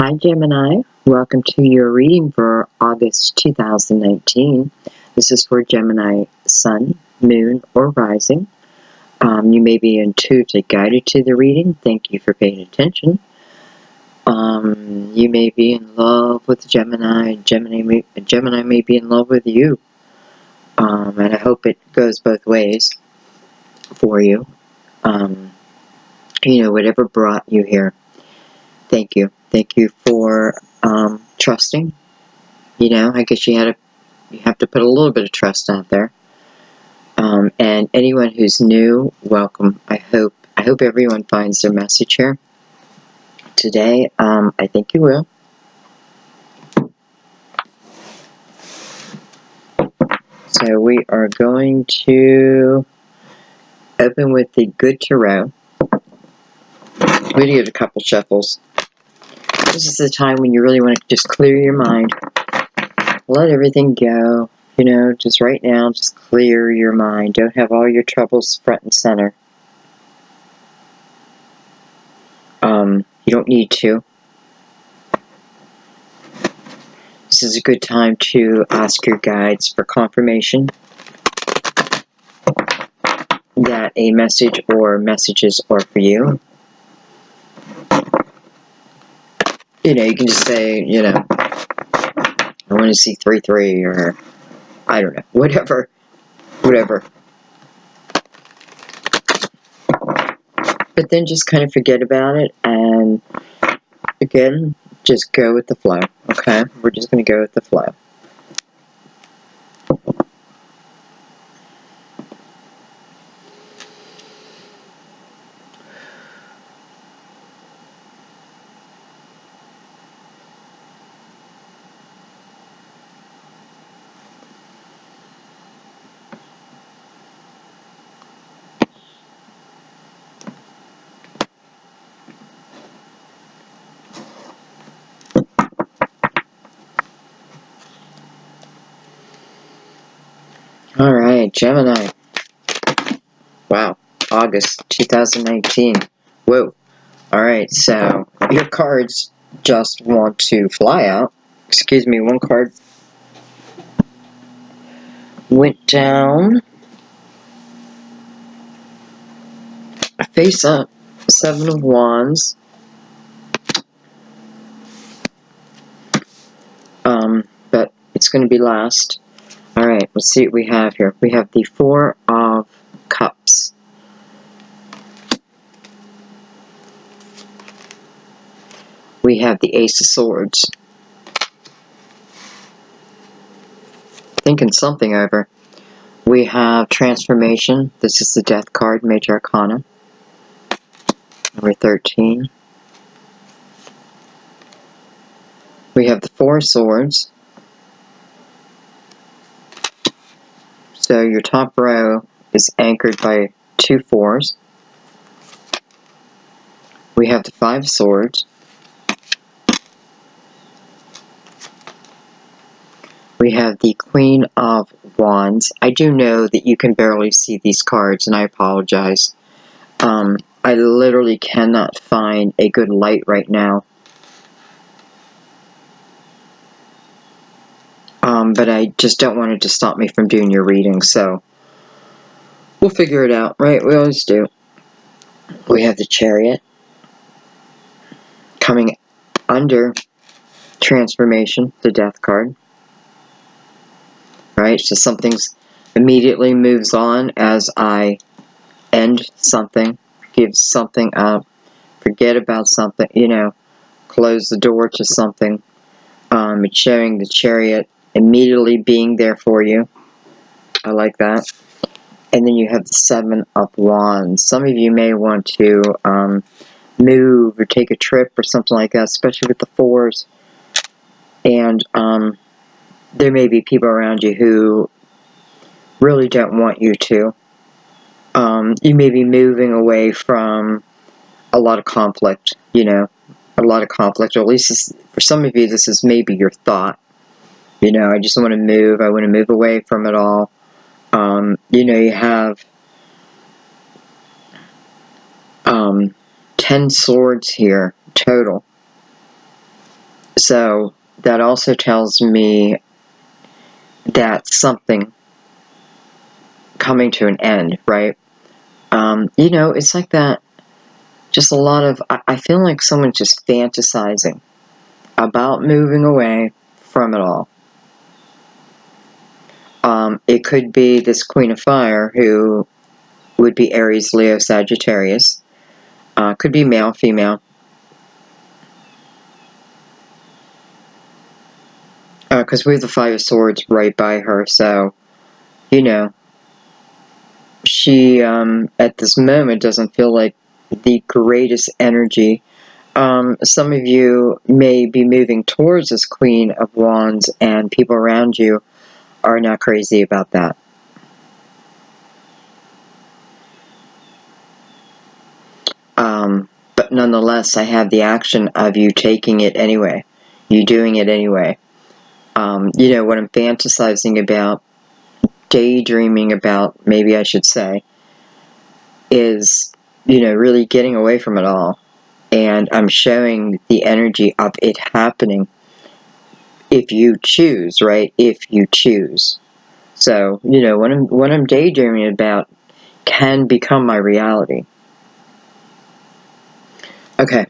Hi Gemini, welcome to your reading for August 2019. This is for Gemini Sun, Moon, or Rising. You may be intuitively guided to the reading. Thank you for paying attention. You may be in love with Gemini. Gemini may be in love with you. And I hope it goes both ways for you. Whatever brought you here. Thank you. Thank you for trusting. I guess you have to put a little bit of trust out there. And anyone who's new, welcome. I hope everyone finds their message here today. I think you will. So we are going to open with the Good Tarot. We did a couple shuffles. This is the time when you really want to just clear your mind. Let everything go. Just right now, just clear your mind. Don't have all your troubles front and center. You don't need to. This is a good time to ask your guides for confirmation that a message or messages are for you. You can just say, I want to see 3-3 or I don't know, whatever. But then just kind of forget about it and again, just go with the flow, okay? We're just going to go with the flow. Alright, Gemini. Wow, August 2019. Whoa. Alright, so your cards just want to fly out. Excuse me, one card went down. Face up. 7 of Wands. But it's going to be last. Alright, let's see what we have here. We have the 4 of Cups. We have the Ace of Swords. Thinking something over. We have Transformation. This is the Death card, Major Arcana. Number 13. We have the 4 of Swords. So your top row is anchored by 2 4s. We have the 5 of Swords. We have the Queen of Wands. I do know that you can barely see these cards, and I apologize. I literally cannot find a good light right now. But I just don't want it to stop me from doing your reading, so we'll figure it out, right? We always do. We have the Chariot coming under Transformation, the Death card. Right? So something's immediately moves on as I end something, give something up, forget about something, close the door to something. It's showing the Chariot immediately being there for you. I like that. And then you have the 7 of Wands. Some of you may want to move or take a trip or something like that, especially with the 4s. And there may be people around you who really don't want you to. You may be moving away from a lot of conflict, a lot of conflict, or at least for some of you, this is maybe your thought. I just want to move. I want to move away from it all. You have 10 swords here, total. So that also tells me that something coming to an end, right? It's like that, just a lot of, I feel like someone's just fantasizing about moving away from it all. It could be this Queen of Fire, who would be Aries, Leo, Sagittarius. Could be male, female. Because we have the Five of Swords right by her, so, she, at this moment, doesn't feel like the greatest energy. Some of you may be moving towards this Queen of Wands, and people around you are not crazy about that. But nonetheless, I have the action of you taking it anyway. You doing it anyway. What I'm fantasizing about, daydreaming about, maybe I should say, is, really getting away from it all. And I'm showing the energy of it happening if you choose, right? If you choose. So, what I'm daydreaming about can become my reality. Okay.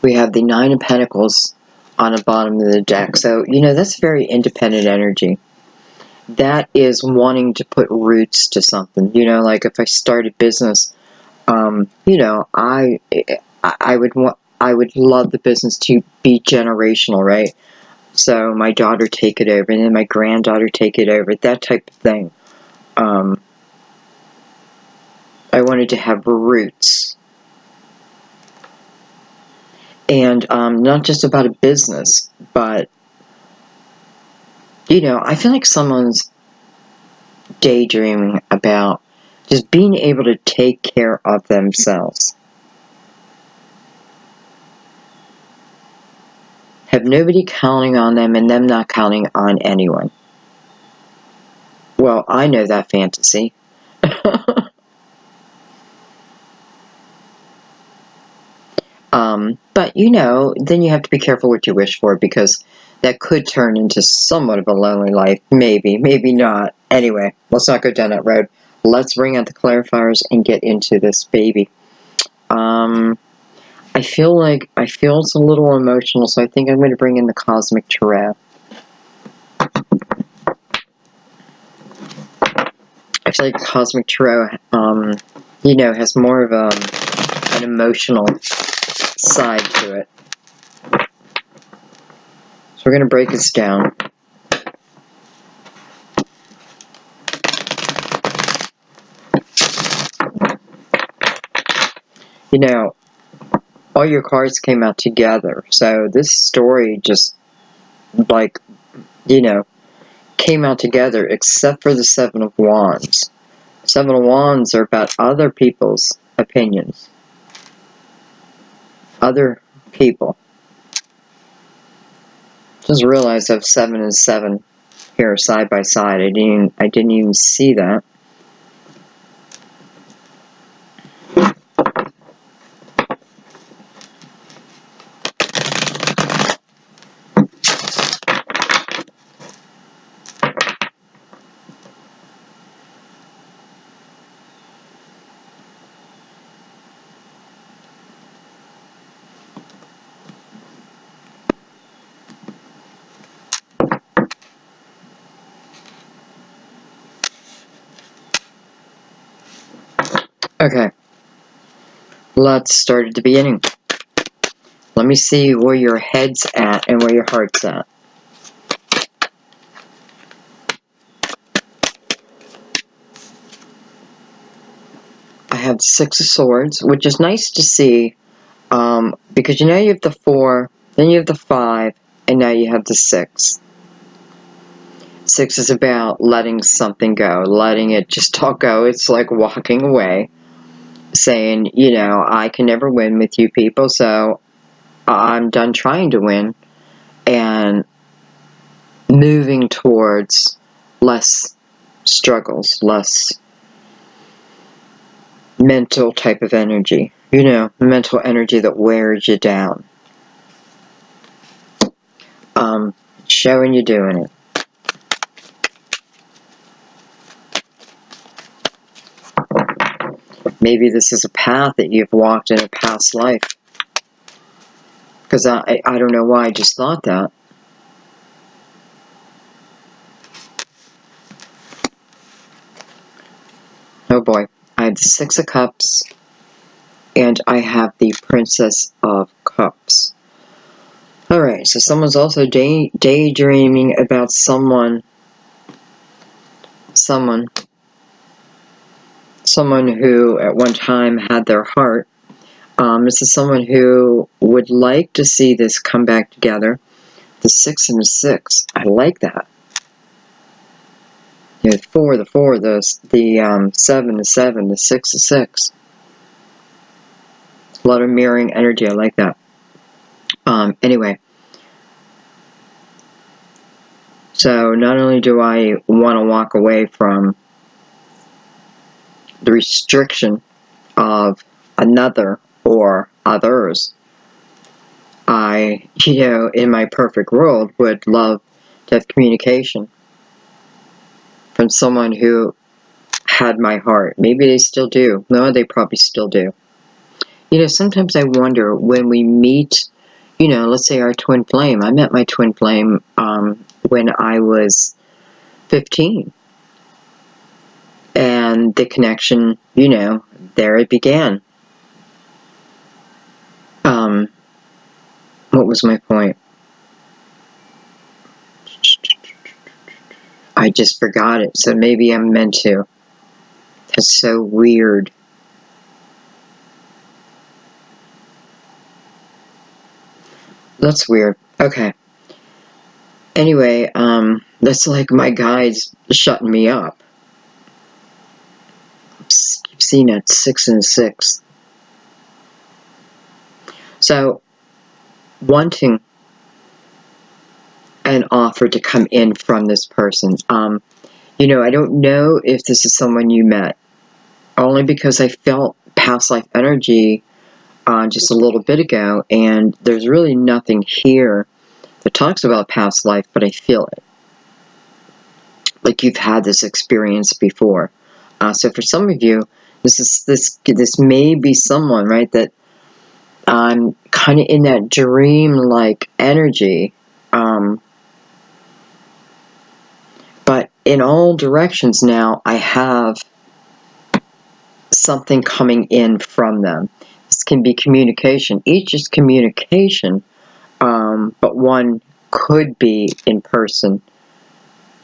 We have the Nine of Pentacles on the bottom of the deck. So, that's very independent energy. That is wanting to put roots to something. Like if I start a business, I would love the business to be generational, right? So my daughter take it over, and then my granddaughter take it over, that type of thing. I wanted to have roots. And not just about a business, but, I feel like someone's daydreaming about just being able to take care of themselves. Have nobody counting on them, and them not counting on anyone. Well, I know that fantasy. But, then you have to be careful what you wish for, because that could turn into somewhat of a lonely life. Maybe, maybe not. Anyway, let's not go down that road. Let's bring out the clarifiers and get into this baby. I feel it's a little emotional, so I think I'm going to bring in the Cosmic Tarot. I feel like Cosmic Tarot, has more of an emotional side to it. So we're going to break this down. All your cards came out together. So this story just, came out together, except for the Seven of Wands. Seven of Wands are about other people's opinions. Other people. Just realized I have 7 and 7 here side by side. I didn't even see that. Okay. Let's start at the beginning. Let me see where your head's at and where your heart's at. I have 6 of Swords, which is nice to see, because you have the 4, then you have the 5, and now you have the 6. 6 is about letting something go, letting it just all go. It's like walking away, saying, I can never win with you people, so I'm done trying to win, and moving towards less struggles, less mental type of energy. You know, mental energy that wears you down. Showing you doing it. Maybe this is a path that you've walked in a past life. Because I don't know why I just thought that. Oh boy. I have the Six of Cups. And I have the Princess of Cups. Alright, so someone's also daydreaming about someone who at one time had their heart. This is someone who would like to see this come back together. The 6 and the 6. I like that. You know, the 4, the 7, the 7, the 6, the 6. A lot of mirroring energy. I like that. Anyway. So not only do I want to walk away from the restriction of another or others, I, in my perfect world, would love to have communication from someone who had my heart. Maybe they still do. No, they probably still do. Sometimes I wonder when we meet, let's say our twin flame. I met my twin flame when I was 15. And the connection, there it began. What was my point? I just forgot it, so maybe I'm meant to. That's so weird. That's weird. Okay. Anyway, that's like my guides shutting me up. Keep seeing that 6 and 6. So, wanting an offer to come in from this person. I don't know if this is someone you met, only because I felt past life energy just a little bit ago, and there's really nothing here that talks about past life, but I feel it. Like you've had this experience before. So for some of you, this may be someone, right, that I'm kind of in that dream-like energy. But in all directions now, I have something coming in from them. This can be communication. Each is communication, but one could be in person,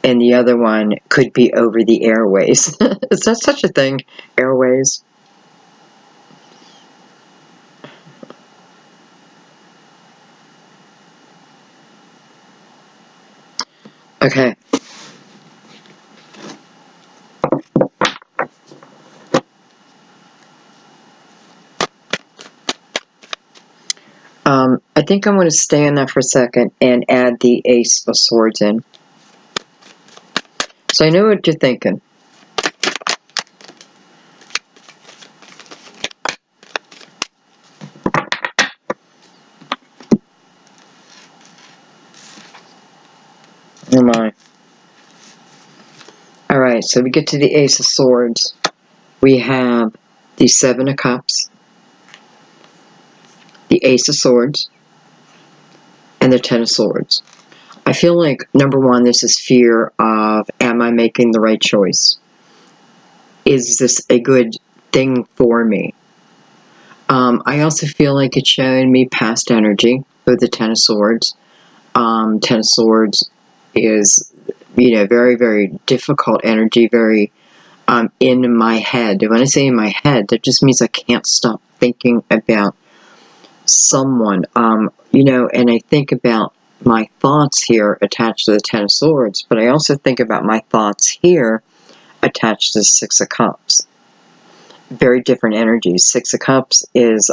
and the other one could be over the airways. Is that such a thing? Airways? Okay. I think I'm going to stay on that for a second and add the Ace of Swords in. So I know what you're thinking. Oh my. Alright, so we get to the Ace of Swords. We have the 7 of Cups, the Ace of Swords, and the 10 of Swords. I feel like, number one, this is fear of, am I making the right choice? Is this a good thing for me? I also feel like it's showing me past energy with the 10 of Swords. 10 of Swords is, very, very difficult energy, very in my head. When I say in my head, that just means I can't stop thinking about someone, and I think about my thoughts here attached to the 10 of Swords, but I also think about my thoughts here attached to the 6 of Cups. Very different energies. 6 of Cups is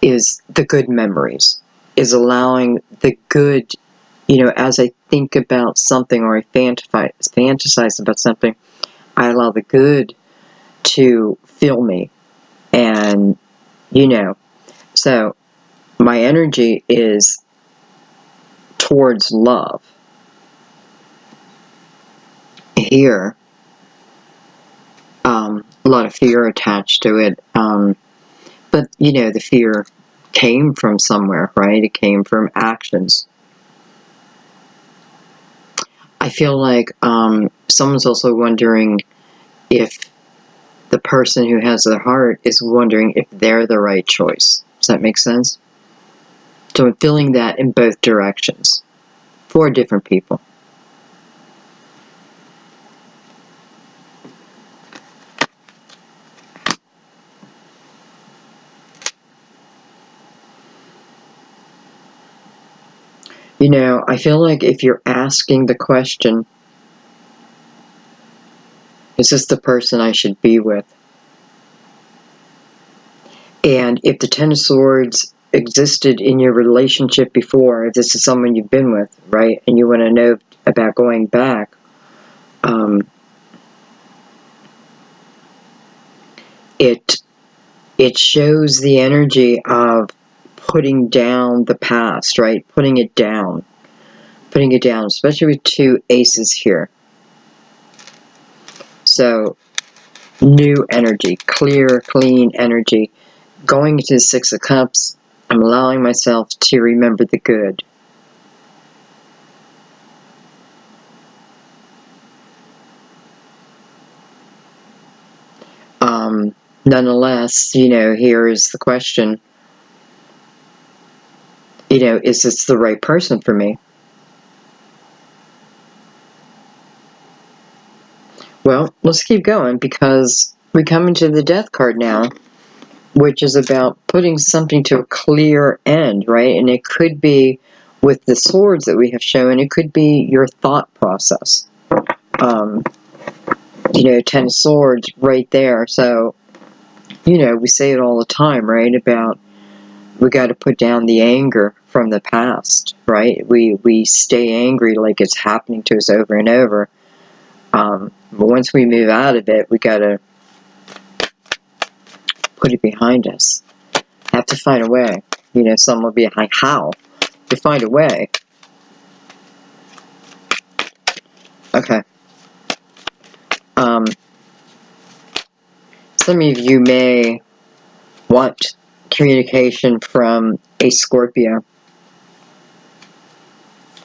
the good memories, is allowing the good, as I think about something or I fantasize about something, I allow the good to feel me. And, so my energy is towards love. Here, a lot of fear attached to it. But, the fear came from somewhere, right? It came from actions. I feel like someone's also wondering if the person who has the heart is wondering if they're the right choice. Does that make sense? So I'm feeling that in both directions for different people. I feel like if you're asking the question, is this the person I should be with? And if the Ten of Swords existed in your relationship before, if this is someone you've been with, right, and you want to know about going back, it shows the energy of putting down the past, right? Putting it down, especially with two aces here. So, new energy, clear, clean energy. Going to the Six of Cups, I'm allowing myself to remember the good. Nonetheless, here is the question, is this the right person for me? Well, let's keep going, because we come into the Death card now, which is about putting something to a clear end, right? And it could be, with the swords that we have shown, it could be your thought process. Ten of Swords right there. So, we say it all the time, right? About we got to put down the anger from the past, right? We stay angry like it's happening to us over and over. But once we move out of it, we got to put it behind us. Have to find a way. Some will be like, how? To find a way. Okay. Some of you may want communication from a Scorpio.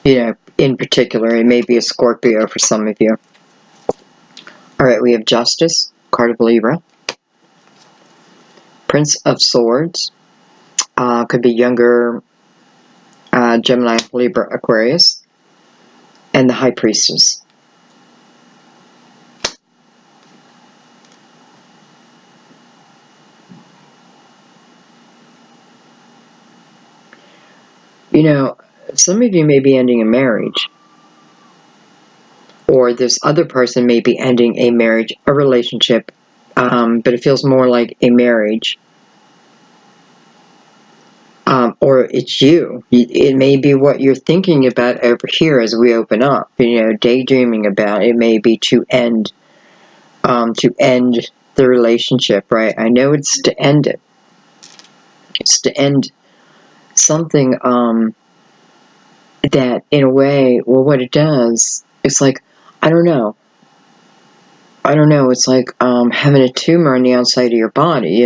In particular, it may be a Scorpio for some of you. Alright, we have Justice, card of Libra. Prince of Swords. Could be younger Gemini, Libra, Aquarius. And the High Priestess. Some of you may be ending a marriage. Or this other person may be ending a marriage, a relationship. But it feels more like a marriage. Or it's you. It may be what you're thinking about over here as we open up. Daydreaming about. It may be to end the relationship, right? I know it's to end it. It's to end something that, in a way, well, what it does, it's like, I don't know. It's like having a tumor on the outside of your body,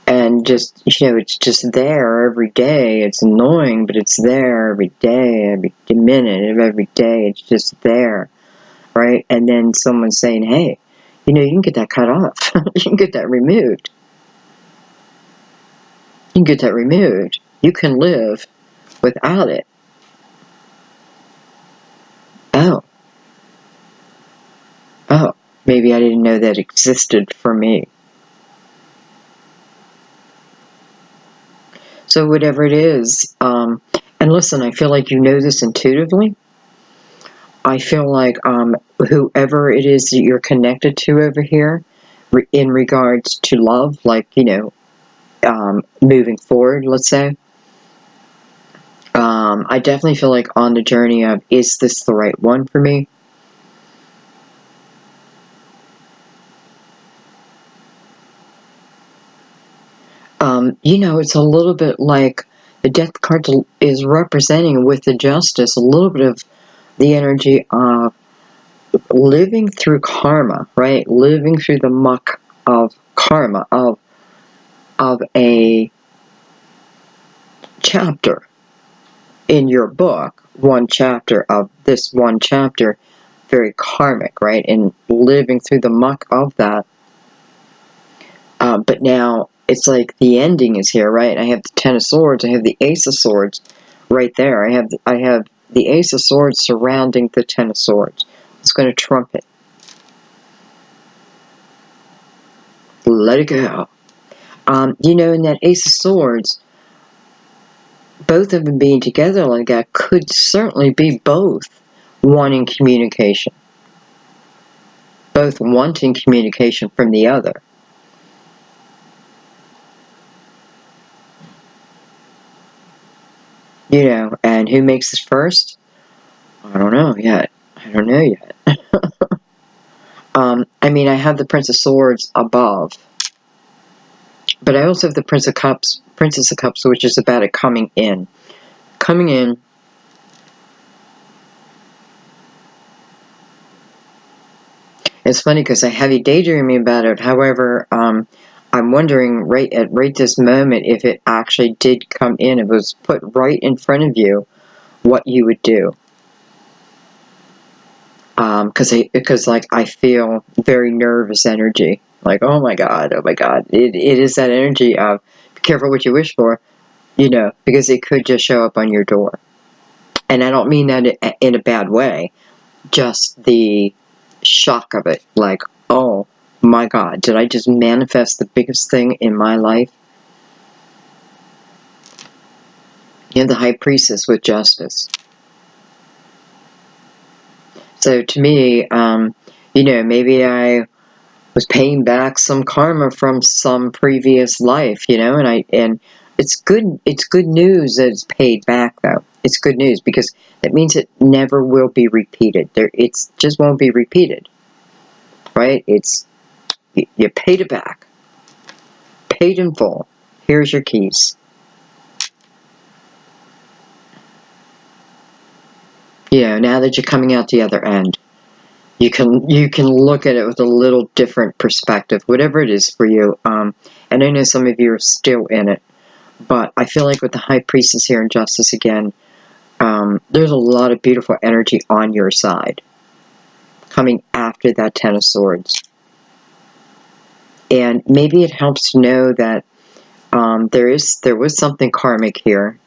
and just, it's just there every day. It's annoying, but it's there every day, every minute of every day. It's just there, right? And then someone's saying, hey, you can get that cut off. You can get that removed. You can live without it. Oh, maybe I didn't know that existed for me. So whatever it is, and listen, I feel like you know this intuitively. I feel like whoever it is that you're connected to over here, in regards to love, like, moving forward, let's say, I definitely feel like on the journey of, is this the right one for me? You know, it's a little bit like the death card is representing with the justice a little bit of the energy of living through karma, right? Living through the muck of karma, of a chapter in your book, one chapter of this one chapter, very karmic, right? And living through the muck of that. But now it's like the ending is here, right? I have the Ten of Swords, I have the Ace of Swords right there. I have the Ace of Swords surrounding the Ten of Swords. It's going to trumpet. Let it go. You know, in that Ace of Swords, both of them being together like that could certainly be both wanting communication. Both wanting communication from the other. You know, and who makes this first? I don't know yet. I don't know yet. I mean, I have the Prince of Swords above. But I also have the Princess of Cups, which is about it coming in. Coming in. It's funny because I have you daydreaming about it. However, I'm wondering right at this moment if it actually did come in. If it was put right in front of you, what you would do. Because like I feel very nervous energy. Like, oh my God. It is that energy of be careful what you wish for, you know, because it could just show up on your door. And I don't mean that in a bad way. Just the shock of it. Like, oh my God, did I just manifest the biggest thing in my life? You have the High Priestess with justice. So to me, you know, maybe I was paying back some karma from some previous life, you know, and it's good news that it's paid back though. It's good news because that means it never will be repeated. It's just won't be repeated. Right? It's you paid it back. Paid in full. Here's your keys. You know, now that you're coming out the other end, you can look at it with a little different perspective, whatever it is for you. And I know some of you are still in it, but I feel like with the High Priestess here in Justice again, there's a lot of beautiful energy on your side coming after that Ten of Swords. And maybe it helps to know that there was something karmic here,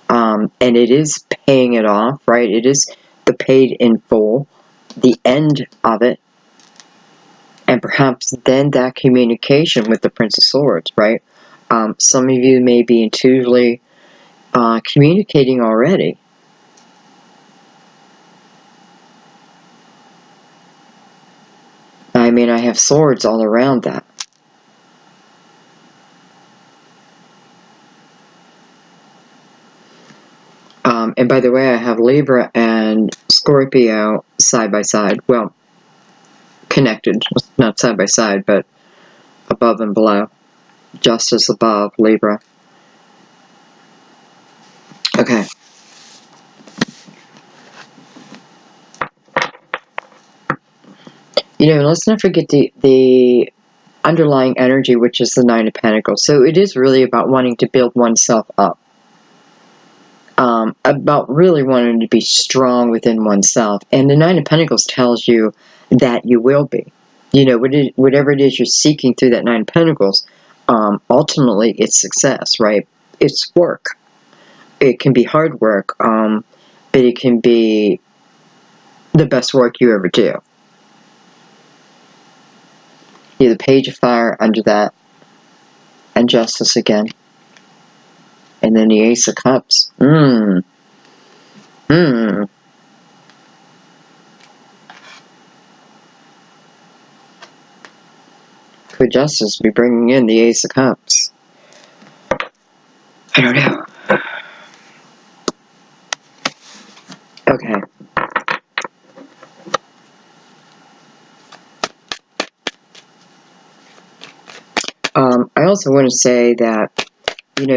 and it is paying it off, right? It is the paid in full, the end of it, and perhaps then that communication with the Prince of Swords, right? Some of you may be intuitively communicating already. I mean, I have swords all around that. And by the way, I have Libra and Scorpio side by side. Well, connected, not side by side, but above and below. Justice above, Libra. Okay. You know, let's not forget the underlying energy, which is the Nine of Pentacles. So it is really about wanting to build oneself up. About really wanting to be strong within oneself. And the Nine of Pentacles tells you that you will be. You know, whatever it is you're seeking through that Nine of Pentacles, ultimately it's success, right? It's work. It can be hard work, but it can be the best work you ever do. You have the Page of Fire under that, and Justice again. And then the Ace of Cups. Could Justice be bringing in the Ace of Cups? I don't know. Okay. I also want to say that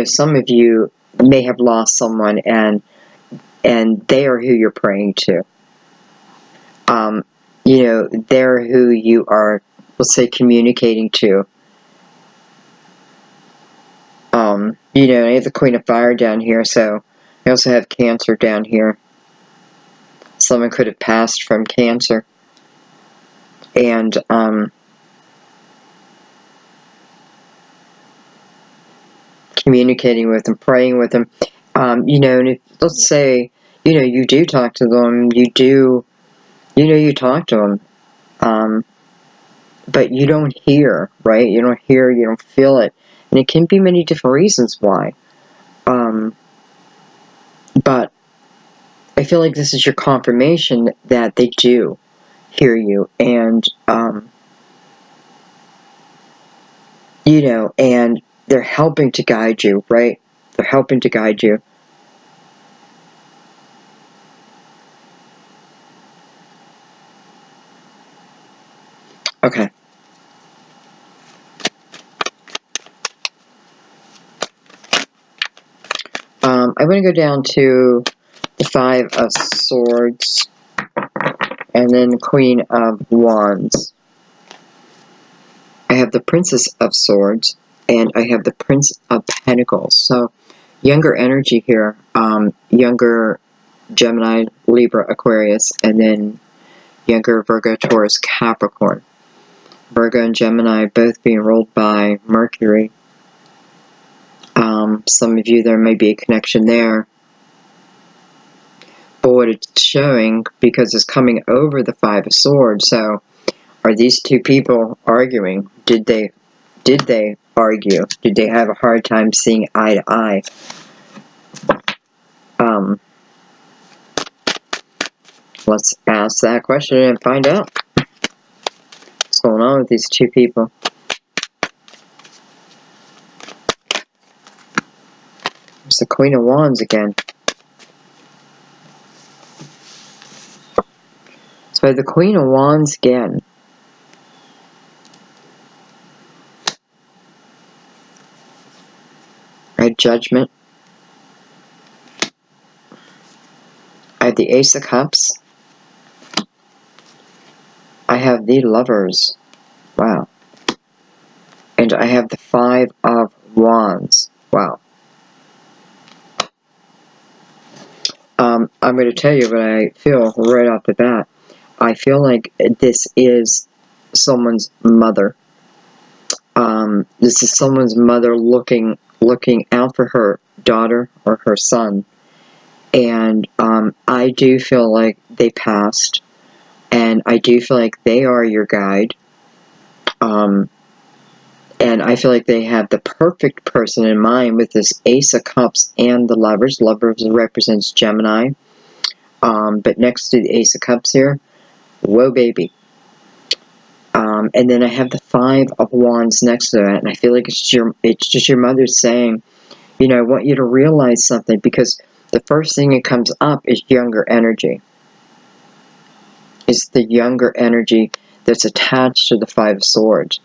some of you may have lost someone, and they are who you're praying to. They're who you are, let's say, communicating to. I have the Queen of Fire down here, so I also have Cancer down here. Someone could have passed from Cancer. And, communicating with them, praying with them. And if, let's say, you do talk to them, you talk to them, but you don't hear, right? You don't hear, you don't feel it. And it can be many different reasons why. But I feel like this is your confirmation that they do hear you, and, and they're helping to guide you, right? They're helping to guide you. Okay. I'm going to go down to the Five of Swords, and then the Queen of Wands. I have the Princess of Swords, and I have the Prince of Pentacles. So, younger energy here, younger Gemini, Libra, Aquarius, and then younger Virgo, Taurus, Capricorn. Virgo and Gemini both being ruled by Mercury. Some of you, there may be a connection there. But what it's showing, because it's coming over the Five of Swords, so are these two people arguing? Did they argue? Did they have a hard time seeing eye to eye? Let's ask that question and find out what's going on with these two people. There's the Queen of Wands again. So the Queen of Wands again. Right, Judgment. I have the Ace of Cups. I have the Lovers. Wow. And I have the Five of Wands. Wow. I'm going to tell you what I feel right off the bat. I feel like this is someone's mother. This is someone's mother looking out for her daughter or her son. And I do feel like they passed. And I do feel like they are your guide. And I feel like they have the perfect person in mind with this Ace of Cups and the Lovers. Lovers represents Gemini. But next to the Ace of Cups here, whoa baby. And then I have the Five of Wands next to that, and I feel like it's just your mother saying, I want you to realize something, because the first thing that comes up is younger energy. It's the younger energy that's attached to the Five of Swords.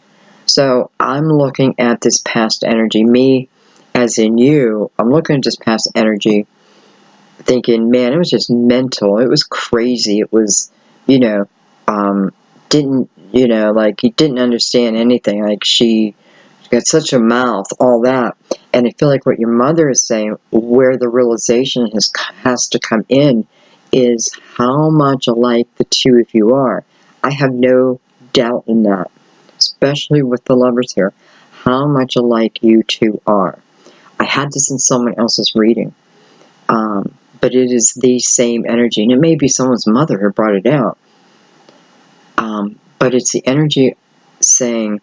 So I'm looking at this past energy, me as in you, I'm looking at this past energy thinking, man, it was just mental. It was crazy. It was, didn't, like, he didn't understand anything. Like, she got such a mouth, all that. And I feel like what your mother is saying, where the realization has to come in, is how much alike the two of you are. I have no doubt in that, especially with the Lovers here, how much alike you two are. I had this in someone else's reading. But it is the same energy, and it may be someone's mother who brought it out. But it's the energy saying,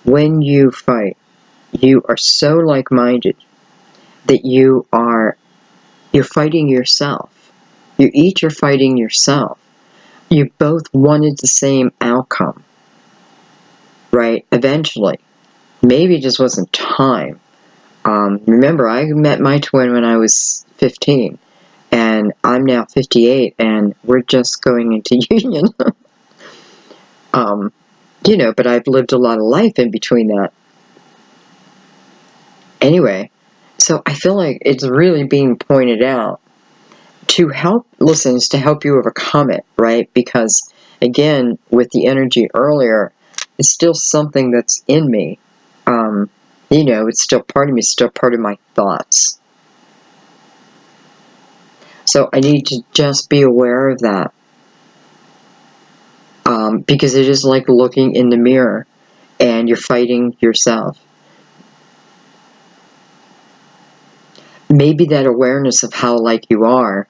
when you fight, you are so like-minded that you're fighting yourself. You each are fighting yourself. You both wanted the same outcome, right? Eventually. Maybe it just wasn't time. Remember, I met my twin when I was 15. And I'm now 58, and we're just going into union. But I've lived a lot of life in between that. Anyway, So I feel like it's really being pointed out to help, listen, is to help you overcome it, right? Because, again, with the energy earlier, it's still something that's in me. It's still part of me, it's still part of my thoughts. So I need to just be aware of that. Because it is like looking in the mirror and you're fighting yourself. Maybe that awareness of how like you are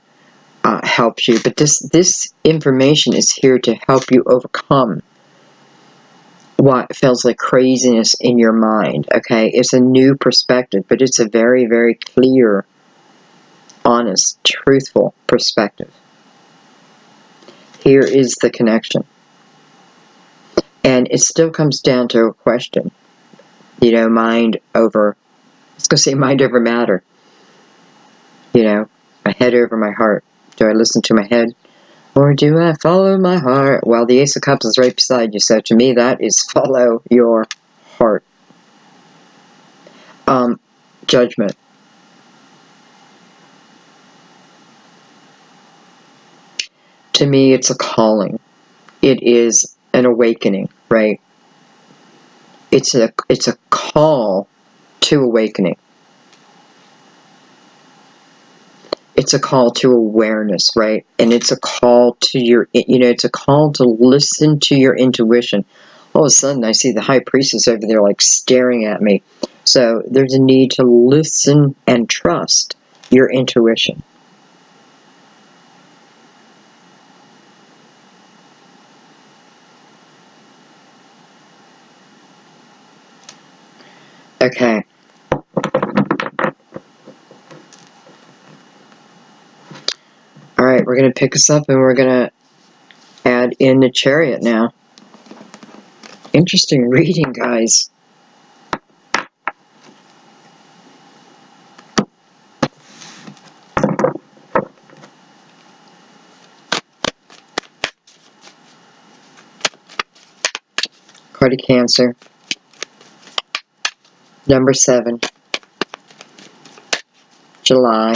helps you, but this information is here to help you overcome what feels like craziness in your mind. Okay, it's a new perspective, but it's a very, very clear, honest, truthful perspective. Here is the connection, and it still comes down to a question. Mind over, I was going to say mind over matter. My head over my heart. Do I listen to my head? Or do I follow my heart? Well, the Ace of Cups is right beside you, so to me that is follow your heart. Judgment. To me, it's a calling. It is an awakening, right? It's a call to awakening. It's a call to awareness, right? And it's a call to it's a call to listen to your intuition. All of a sudden, I see the High Priestess over there, like, staring at me. So there's a need to listen and trust your intuition. Okay. Alright, we're going to pick us up and we're going to add in the Chariot now. Interesting reading, guys. Card of Cancer. Number 7. July.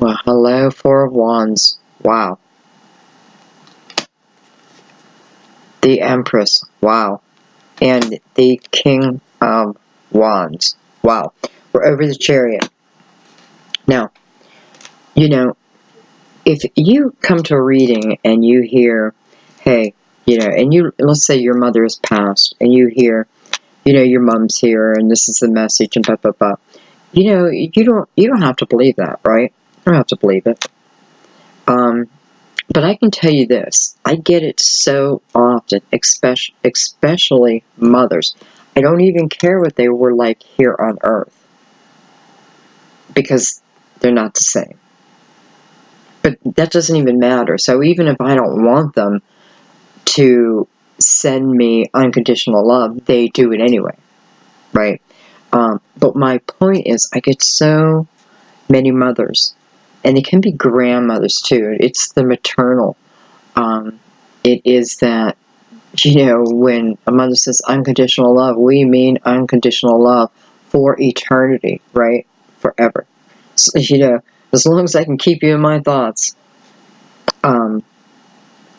Well, hello, Four of Wands. Wow. The Empress. Wow. And the King of Wands. Wow. We're over the Chariot. Now, if you come to a reading and you hear, hey, and let's say your mother has passed, and you hear, your mom's here, and this is the message, and blah, blah, blah. You don't have to believe that, right? You don't have to believe it. But I can tell you this, I get it so often, especially mothers. I don't even care what they were like here on Earth, because they're not the same. But that doesn't even matter. So even if I don't want them to send me unconditional love, they do it anyway, right? But my point is, I get so many mothers, and they can be grandmothers too. It's the maternal. It is that, when a mother says unconditional love, we mean unconditional love for eternity, right? Forever. So, as long as I can keep you in my thoughts.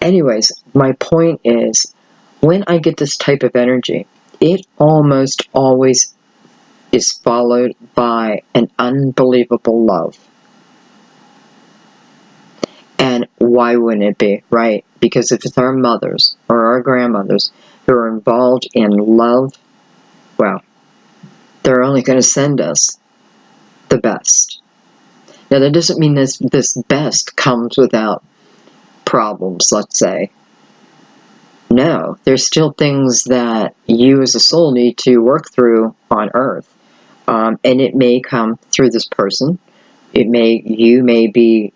Anyways, my point is, when I get this type of energy, it almost always is followed by an unbelievable love. And why wouldn't it be, right? Because if it's our mothers or our grandmothers who are involved in love, well, they're only going to send us the best. Now, that doesn't mean this best comes without problems, let's say. No, there's still things that you as a soul need to work through on Earth. And it may come through this person. You may be,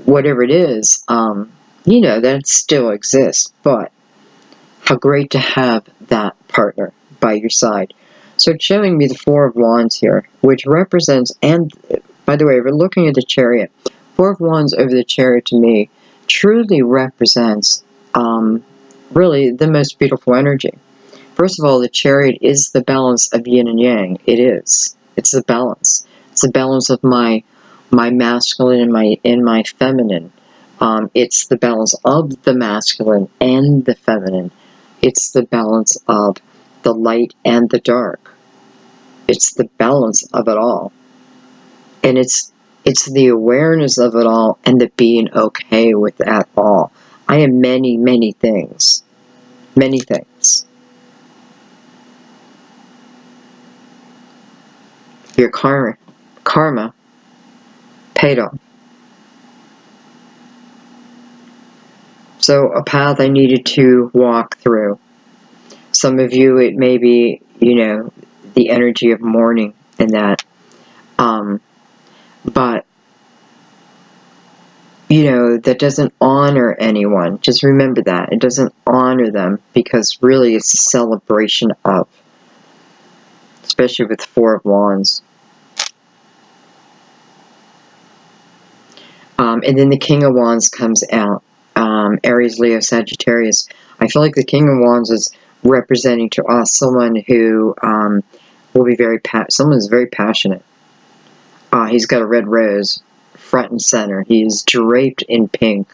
whatever it is, that still exists. But how great to have that partner by your side. So it's showing me the Four of Wands here, which represents, and by the way, we're looking at the Chariot. Four of Wands over the Chariot to me truly represents really the most beautiful energy. First of all, the Chariot is the balance of yin and yang. It is. It's the balance. It's the balance of my masculine and my feminine. It's the balance of the masculine and the feminine. It's the balance of the light and the dark. It's the balance of it all. And it's the awareness of it all and the being okay with that all. I am many, many things. Many things. Your karma paid off. So a path I needed to walk through. Some of you, it may be, the energy of mourning and that. But, that doesn't honor anyone. Just remember that. It doesn't honor them because really it's a celebration of, especially with Four of Wands. And then the King of Wands comes out. Aries, Leo, Sagittarius. I feel like the King of Wands is representing to us someone who will be someone who's very passionate. He's got a red rose front and center. He's draped in pink.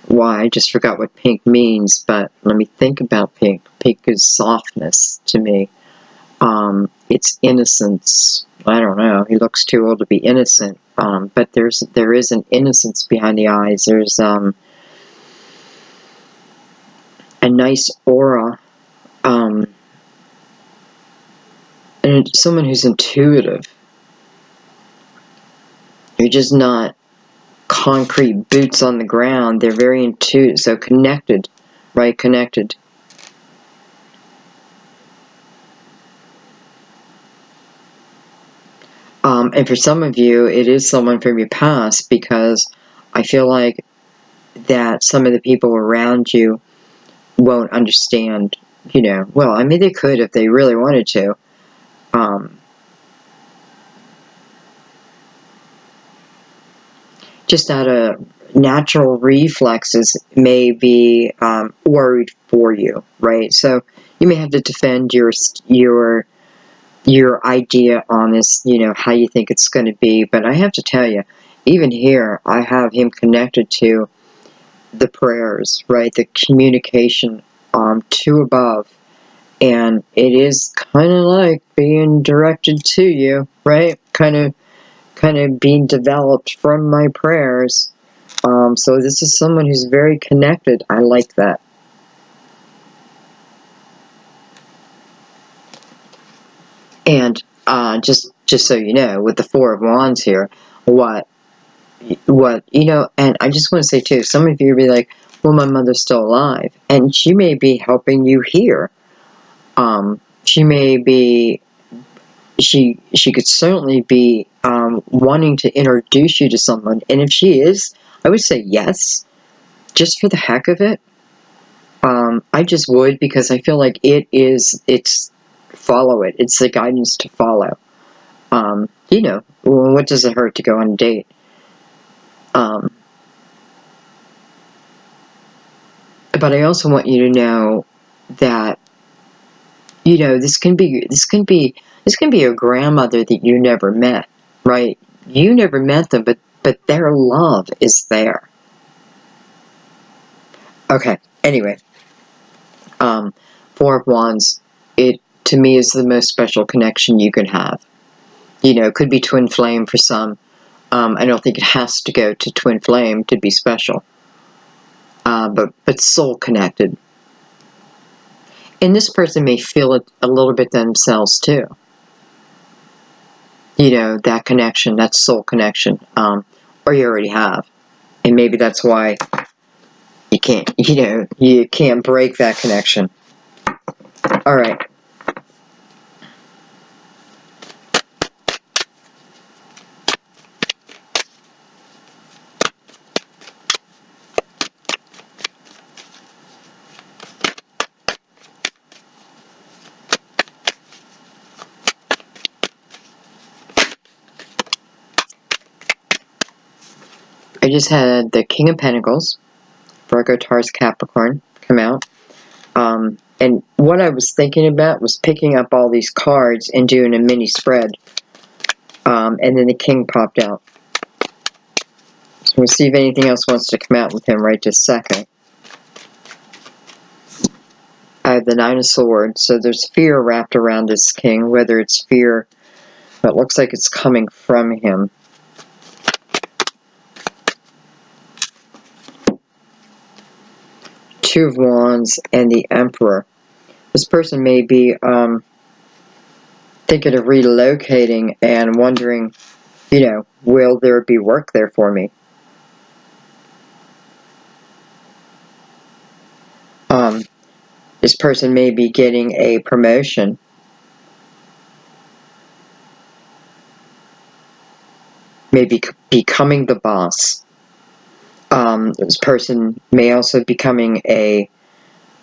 Why? I just forgot what pink means, but let me think about pink. Pink is softness to me. It's innocence. I don't know. He looks too old to be innocent. But there is an innocence behind the eyes. There's a nice aura. And someone who's intuitive. You're just not concrete boots on the ground. They're very intuitive. So connected, right? Connected. And for some of you, it is someone from your past because I feel like that some of the people around you won't understand, well, I mean, they could if they really wanted to. Just out of natural reflexes may be worried for you, right? So you may have to defend your idea on this, how you think it's going to be. But I have to tell you, even here, I have him connected to the prayers, right? The communication to above. And it is kind of like being directed to you, right? Kind of being developed from my prayers. So this is someone who's very connected. I like that. And just so you know, with the Four of Wands here, what and I just want to say too, some of you will be like, well, my mother's still alive, and she may be helping you here. She may be, she could certainly be wanting to introduce you to someone, and if she is, I would say yes, just for the heck of it. I just would, because I feel like it's follow it. It's the guidance to follow. What does it hurt to go on a date? But I also want you to know that, this can be a grandmother that you never met, right? You never met them, but their love is there. Okay. Anyway, Four of Wands, it to me is the most special connection you can have. It could be twin flame for some. I don't think it has to go to twin flame to be special. But soul connected. And this person may feel it a little bit themselves too. That connection, that soul connection. Or you already have. And maybe that's why you can't break that connection. All right. I just had the King of Pentacles, Virgo, Taurus, Capricorn, come out. And what I was thinking about was picking up all these cards and doing a mini spread. And then the king popped out. So we'll see if anything else wants to come out with him right this second. I have the Nine of Swords, so there's fear wrapped around this king, whether it's fear, but it looks like it's coming from him. Two of Wands and the Emperor. This person may be thinking of relocating and wondering, you know, will there be work there for me? This person may be getting a promotion. Maybe becoming the boss. This person may also becoming a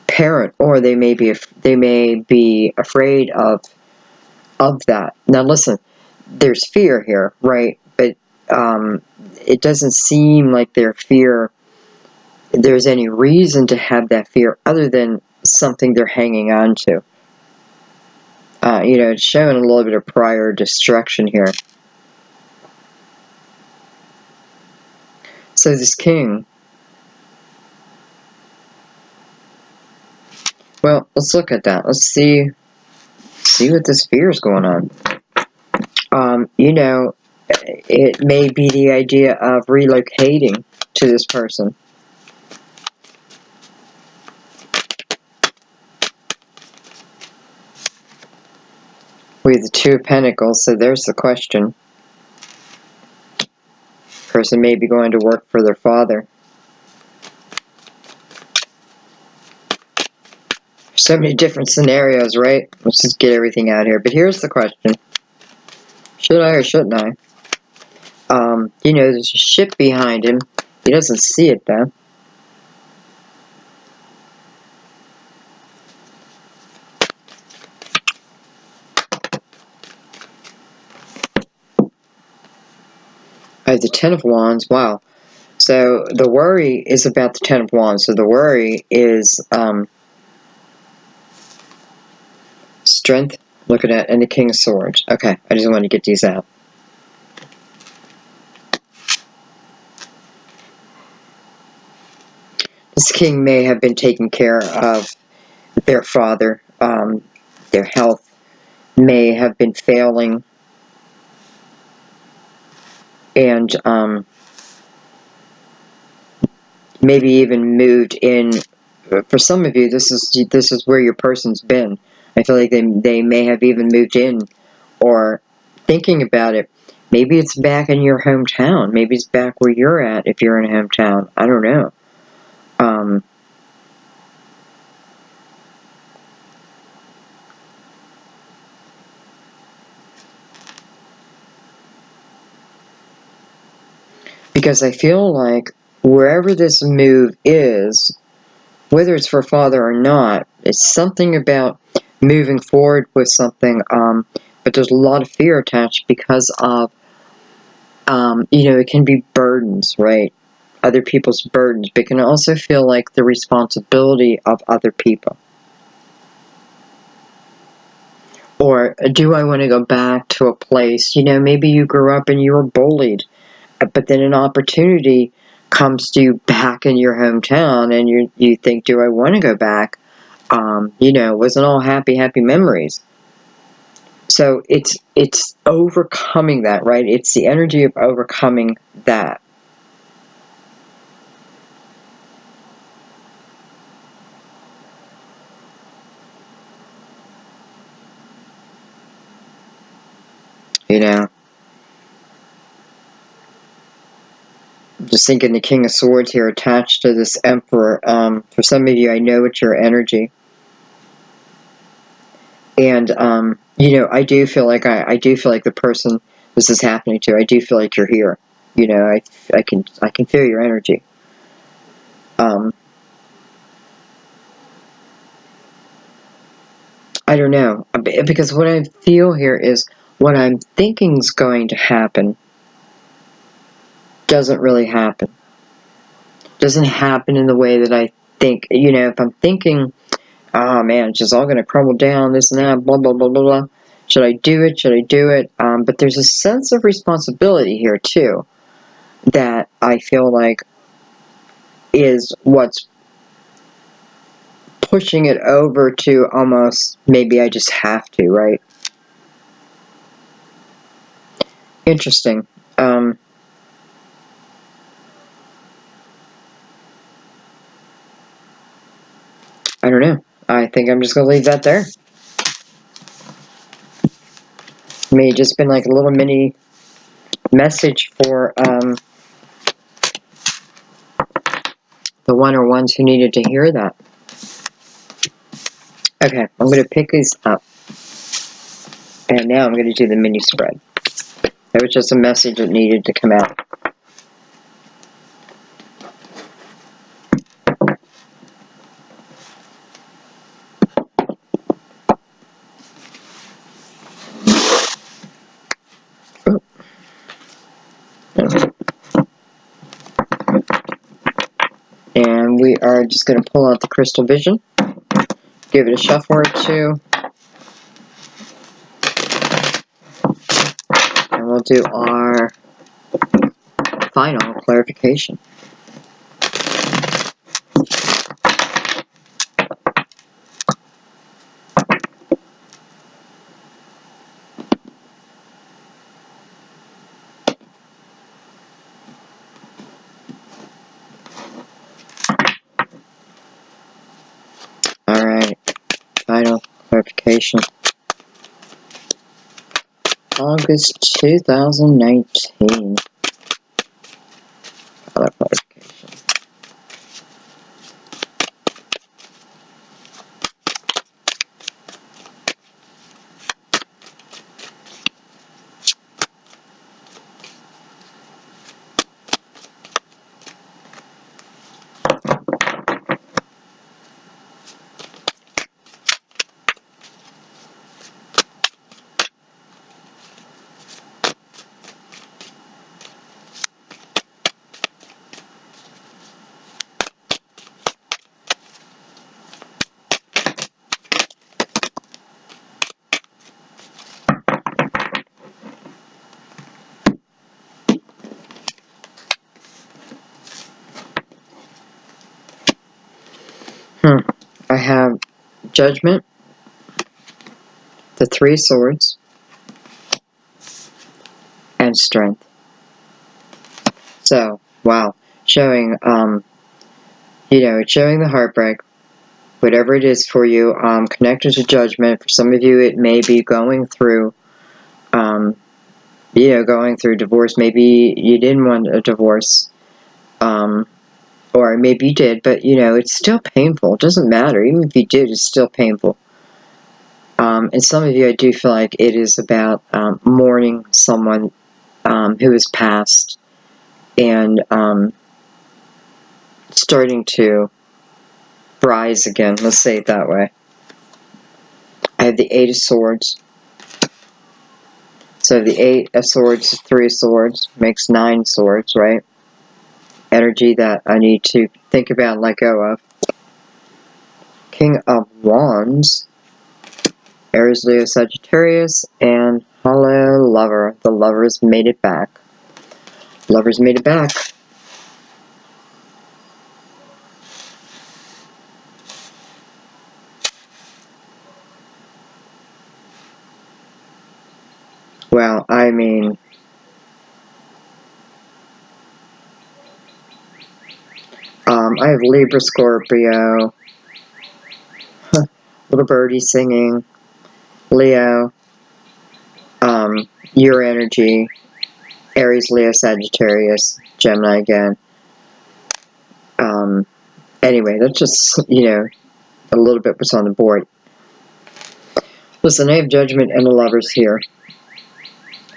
parent, or they may be afraid of that. Now listen, there's fear here, right? But it doesn't seem like there's any reason to have that fear other than something they're hanging on to. You know, it's showing a little bit of prior destruction here. So this king, well, let's look at that. Let's see what this fear is going on. You know, it may be the idea of relocating to this person. We have the Two of Pentacles, so there's the question. Person may be going to work for their father. So many different scenarios, right? Let's just get everything out here. But here's the question. Should I or shouldn't I? You know, there's a ship behind him. He doesn't see it, though. I have the Ten of Wands. Wow. So the worry is about the Ten of Wands. So the worry is strength. Look at that. And the King of Swords. Okay. I just wanted to get these out. This king may have been taking care of their father. Their health may have been failing. And maybe even moved in. For some of you, this is where your person's been. I feel like they may have even moved in, or thinking about it. Maybe it's back in your hometown. Maybe it's back where you're at if you're in a hometown. I don't know. Because I feel like wherever this move is, whether it's for father or not, it's something about moving forward with something, but there's a lot of fear attached because of, you know, it can be burdens, right? Other people's burdens, but it can also feel like the responsibility of other people. Or do I want to go back to a place, you know, maybe you grew up and you were bullied, but then an opportunity comes to you back in your hometown and you think, do I want to go back? You know, it wasn't all happy memories. So it's overcoming that, right? It's the energy of overcoming that. You know, I'm just thinking the King of Swords here attached to this Emperor. For some of you, I know it's your energy. And, you know, I do feel like I do feel like the person this is happening to, I do feel like you're here. You know, I can feel your energy. I don't know, because what I feel here is what I'm thinking is going to happen doesn't really happen. Doesn't happen in the way that I think, you know, if I'm thinking, oh man, it's just all going to crumble down, this and that, blah, blah, blah, blah, blah. Should I do it? Should I do it? But there's a sense of responsibility here, too, that I feel like is what's pushing it over to almost, maybe I just have to, right? Interesting. I don't know. I think I'm just going to leave that there. May have just been like a little mini message for the one or ones who needed to hear that. Okay, I'm going to pick these up. And now I'm going to do the mini spread. That was just a message that needed to come out. And we are just going to pull out the Crystal Vision. Give it a shuffle or two. And we'll do our final clarification. Alright, final clarification. August 2019. Final clarification. I have Judgment, the Three of Swords, and Strength. So, wow. Showing, you know, it's showing the heartbreak. Whatever it is for you, connected to Judgment. For some of you, it may be going through, you know, going through divorce. Maybe you didn't want a divorce. Or maybe you did, but, you know, it's still painful. It doesn't matter. Even if you did, it's still painful. And some of you, I do feel like it is about mourning someone who has passed and starting to rise again. Let's say it that way. I have the Eight of Swords. So the Eight of Swords, Three of Swords makes 9 swords, right? Energy that I need to think about and let go of. King of Wands, Aries, Leo, Sagittarius, and hello, Lover. The Lover's made it back. Lover's made it back. Well, I mean, I have Libra, Scorpio, little birdie singing, Leo, your energy, Aries, Leo, Sagittarius, Gemini again. Anyway, that's just, you know, a little bit what's on the board. Listen, I have Judgment and the Lovers here,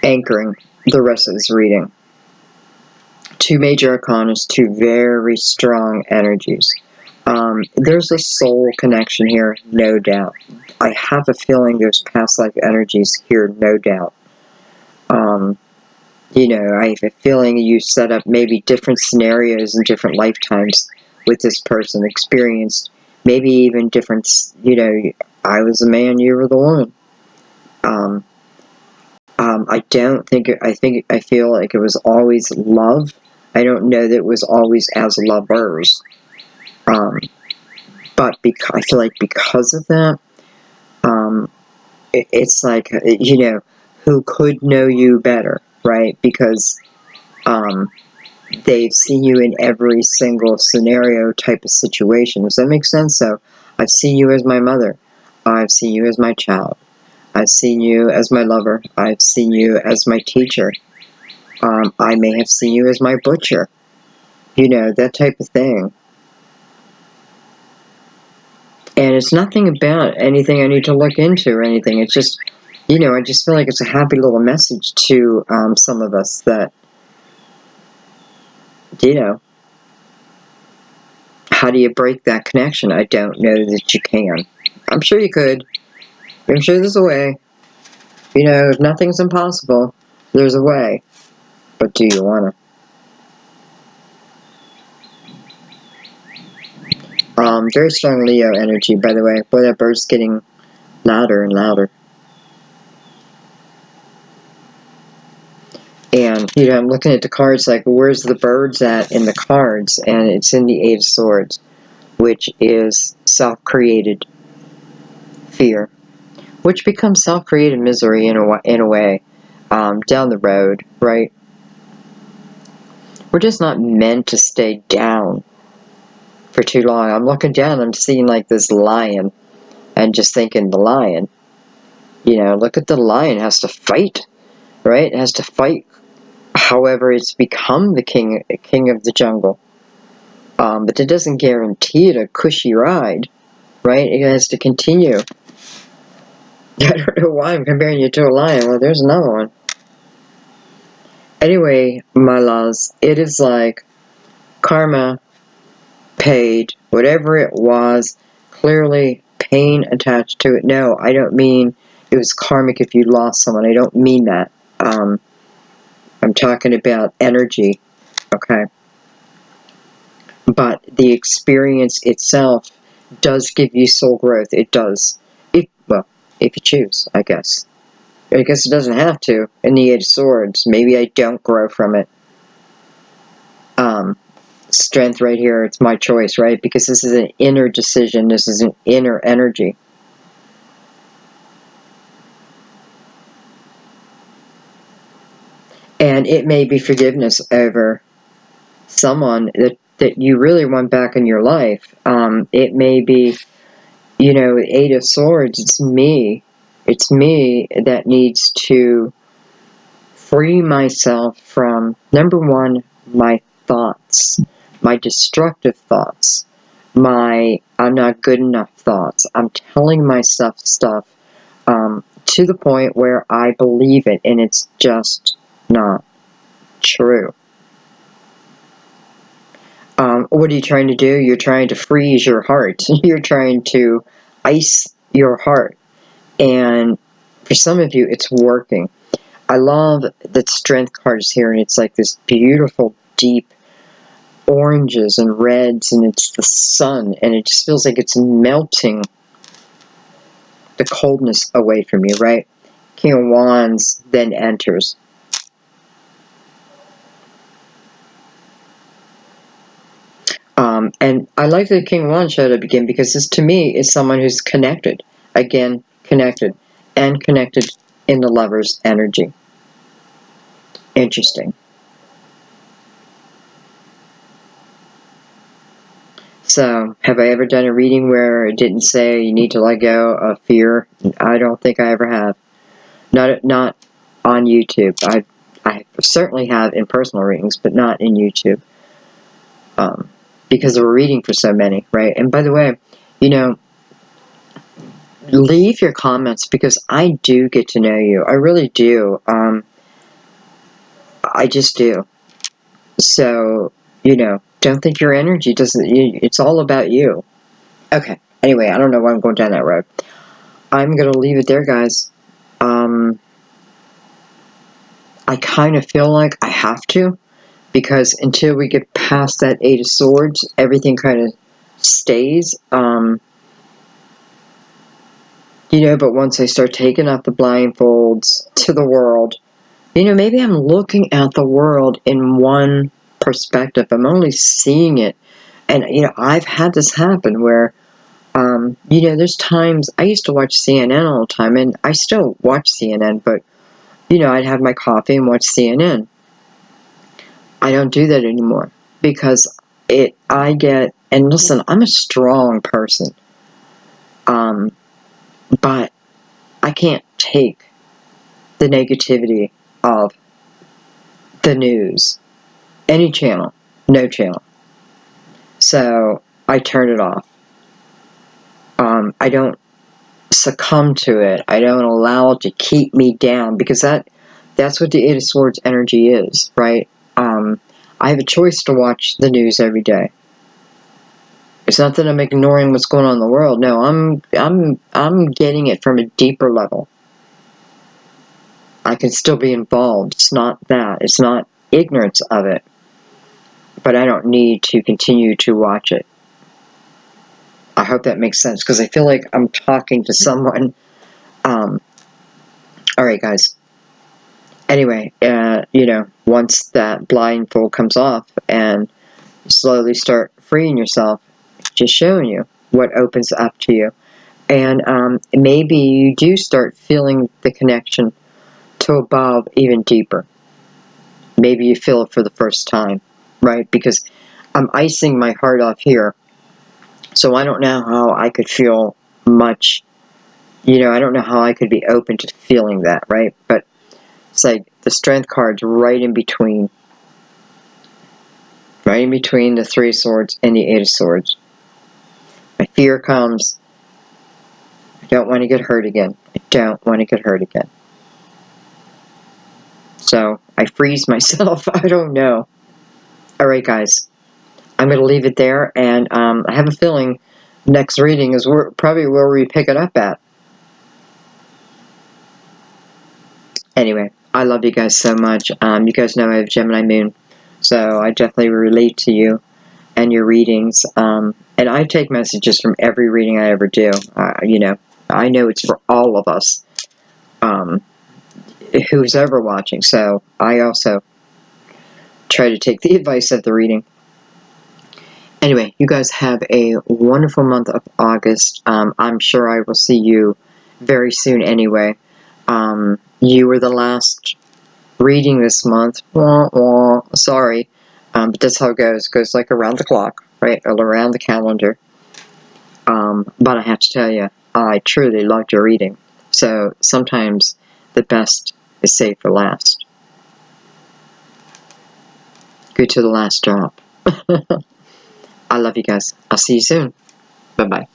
anchoring the rest of this reading. 2 major arcanas, 2 very strong energies. There's a soul connection here, no doubt. I have a feeling there's past life energies here, no doubt. You know, I have a feeling you set up maybe different scenarios in different lifetimes with this person, experienced maybe even different, I was the man, you were the woman. I don't think, I feel like it was always love. I don't know that it was always as lovers. But I feel like because of that, it's like, who could know you better, right? Because they've seen you in every single scenario type of situation. Does that make sense? So I've seen you as my mother. I've seen you as my child. I've seen you as my lover. I've seen you as my teacher. I may have seen you as my butcher. That type of thing. And it's nothing about anything I need to look into or anything. It's just, I just feel like it's a happy little message to some of us that, how do you break that connection? I don't know that you can. I'm sure you could. I'm sure there's a way. Nothing's impossible. There's a way. But do you want to? Very strong Leo energy, by the way. Boy, that bird's getting louder and louder. And, I'm looking at the cards like, where's the birds at in the cards? And it's in the Eight of Swords, which is self-created fear, which becomes self-created misery in a way, down the road, right? We're just not meant to stay down for too long. I'm looking down, I'm seeing like this lion, and just thinking the lion, look at the lion, it has to fight, right? It has to fight. However, it's become the king of the jungle. But that doesn't guarantee it a cushy ride, right? It has to continue. I don't know why I'm comparing you to a lion. Well, there's another one. Anyway, my loves, it is like karma paid, whatever it was, clearly pain attached to it. No, I don't mean it was karmic if you lost someone. I don't mean that. I'm talking about energy, okay? But the experience itself does give you soul growth. It does. If you choose, I guess. I guess it doesn't have to. In the Eight of Swords, maybe I don't grow from it. Strength right here, it's my choice, right? Because this is an inner decision. This is an inner energy. And it may be forgiveness over someone that you really want back in your life. It may be, Eight of Swords, it's me. It's me that needs to free myself from, number one, my thoughts, my destructive thoughts, my I'm not good enough thoughts. I'm telling myself stuff to the point where I believe it, and it's just not true. What are you trying to do? You're trying to freeze your heart. You're trying to ice your heart. And for some of you, it's working. I love that Strength card is here, and it's like this beautiful, deep oranges and reds, and it's the sun, and it just feels like it's melting the coldness away from you, right? King of Wands then enters. And I like that King of Wands showed up again, because this, to me, is someone who's connected. Again, connected. And connected in the lover's energy. Interesting. So, have I ever done a reading where it didn't say you need to let go of fear? I don't think I ever have. Not on YouTube. I certainly have in personal readings, but not in YouTube. Because we're reading for so many, right? And by the way, leave your comments, because I do get to know you. I really do. I just do. So, don't think your energy doesn't, it's all about you. Okay. Anyway, I don't know why I'm going down that road. I'm going to leave it there, guys. I kind of feel like I have to, because until we get past that Eight of Swords, everything kind of stays. But once I start taking off the blindfolds to the world, maybe I'm looking at the world in one perspective. I'm only seeing it. And, I've had this happen where, there's times I used to watch CNN all the time, and I still watch CNN, but, I'd have my coffee and watch CNN. I don't do that anymore because and listen, I'm a strong person, but I can't take the negativity of the news, any channel, no channel. So I turn it off. I don't succumb to it. I don't allow it to keep me down, because that's what the Eight of Swords energy is, right? I have a choice to watch the news every day. It's not that I'm ignoring what's going on in the world. No, I'm getting it from a deeper level. I can still be involved. It's not that. It's not ignorance of it. But I don't need to continue to watch it. I hope that makes sense, because I feel like I'm talking to someone. Alright, guys. Anyway, once that blindfold comes off and you slowly start freeing yourself, just showing you what opens up to you. And maybe you do start feeling the connection to above even deeper. Maybe you feel it for the first time, right? Because I'm icing my heart off here. So I don't know how I could feel much, I don't know how I could be open to feeling that, right? But it's like the Strength card's right in between the Three of Swords and the Eight of Swords. My fear comes, I don't want to get hurt again. I don't want to get hurt again. So I freeze myself. I don't know. Alright, guys. I'm going to leave it there, and I have a feeling next reading is probably where we pick it up at. Anyway, I love you guys so much. You guys know I have Gemini Moon, so I definitely relate to you and your readings. And I take messages from every reading I ever do. I know it's for all of us, who's ever watching. So I also try to take the advice of the reading. Anyway, you guys have a wonderful month of August. I'm sure I will see you very soon anyway. You were the last reading this month. Wah, wah. Sorry. But that's how it goes. It goes like around the clock, right? Or around the calendar. But I have to tell you, I truly loved your reading. So sometimes the best is saved for last. Good to the last drop. I love you guys. I'll see you soon. Bye-bye.